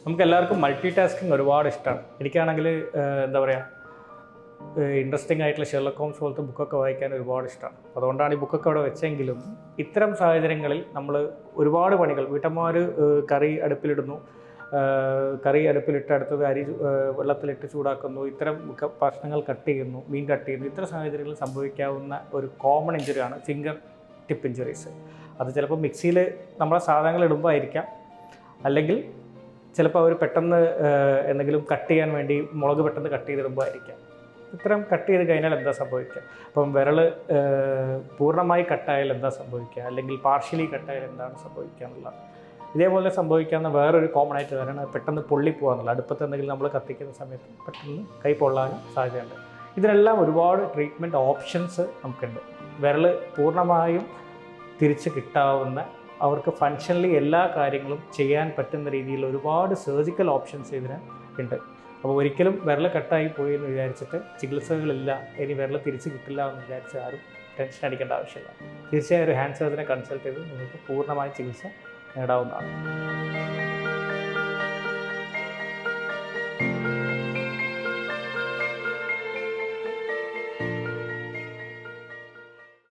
നമുക്ക് എല്ലാവർക്കും multi tasking ഒരുപാട് ഇഷ്ടമാണ്. എനിക്കാണെങ്കിൽ എന്താ പറയുക, ഇൻട്രസ്റ്റിംഗ് ആയിട്ടുള്ള ഷെർലക് ഹോംസ് പോലത്തെ ബുക്കൊക്കെ വായിക്കാൻ ഒരുപാട് ഇഷ്ടമാണ്. അതുകൊണ്ടാണ് ഈ ബുക്കൊക്കെ അവിടെ വെച്ചെങ്കിലും ഇത്തരം സാഹചര്യങ്ങളിൽ നമ്മൾ ഒരുപാട് പണികൾ, വീട്ടമ്മമാർ കറി അടുപ്പിലിടുന്നു, കറി അടുപ്പിലിട്ട് അടുത്തത് അരി വെള്ളത്തിലിട്ട് ചൂടാക്കുന്നു, ഇത്തരം ഭക്ഷണങ്ങൾ കട്ട് ചെയ്യുന്നു, മീൻ കട്ട് ചെയ്യുന്നു. ഇത്തരം സാഹചര്യങ്ങളിൽ സംഭവിക്കാവുന്ന ഒരു കോമൺ ഇഞ്ചുറിയാണ് ഫിംഗർ ടിപ്പ് ഇഞ്ചുറീസ്. അത് ചിലപ്പോൾ മിക്സിയിൽ നമ്മളെ സാധനങ്ങൾ ഇടുമ്പോൾ ആയിരിക്കാം, അല്ലെങ്കിൽ ചിലപ്പോൾ അവർ പെട്ടെന്ന് എന്തെങ്കിലും കട്ട് ചെയ്യാൻ വേണ്ടി മുളക് പെട്ടെന്ന് കട്ട് ചെയ്തിടുമ്പോൾ ആയിരിക്കാം. ഇത്തരം കട്ട് ചെയ്ത് കഴിഞ്ഞാൽ എന്താ സംഭവിക്കുക? അപ്പം വിരൽ പൂർണ്ണമായി കട്ടായാൽ എന്താ സംഭവിക്കുക, അല്ലെങ്കിൽ പാർഷ്യലി കട്ടായാൽ എന്താണ് സംഭവിക്കുക എന്നുള്ളത്. ഇതേപോലെ സംഭവിക്കാവുന്ന വേറൊരു കോമൺ ആയിട്ട് വരണം പെട്ടെന്ന് പൊള്ളിപ്പോകാന്നുള്ള. അടുപ്പത്ത് എന്തെങ്കിലും നമ്മൾ കത്തിക്കുന്ന സമയത്ത് പെട്ടെന്ന് കൈ പൊള്ളാനും സാധ്യതയുണ്ട്. ഇതിനെല്ലാം ഒരുപാട് ട്രീറ്റ്മെൻറ്റ് ഓപ്ഷൻസ് നമുക്കുണ്ട്. വിരൽ പൂർണ്ണമായും തിരിച്ച് കിട്ടാവുന്ന, അവർക്ക് ഫങ്ഷനലി എല്ലാ കാര്യങ്ങളും ചെയ്യാൻ പറ്റുന്ന രീതിയിൽ ഒരുപാട് സർജിക്കൽ ഓപ്ഷൻസ് ഇതിന് ഉണ്ട്. അപ്പോൾ ഒരിക്കലും വിരൽ കട്ടായി പോയി എന്ന് വിചാരിച്ചിട്ട് ചികിത്സകളില്ല, ഇനി വിരൽ തിരിച്ച് കിട്ടില്ല എന്ന് വിചാരിച്ച് ആരും ടെൻഷൻ അടിക്കേണ്ട ആവശ്യമില്ല. തീർച്ചയായും ഒരു ഹാൻഡ് സർജനെ കൺസൾട്ട് ചെയ്ത് നിങ്ങൾക്ക് പൂർണ്ണമായ ചികിത്സ നേടാവുന്നതാണ്.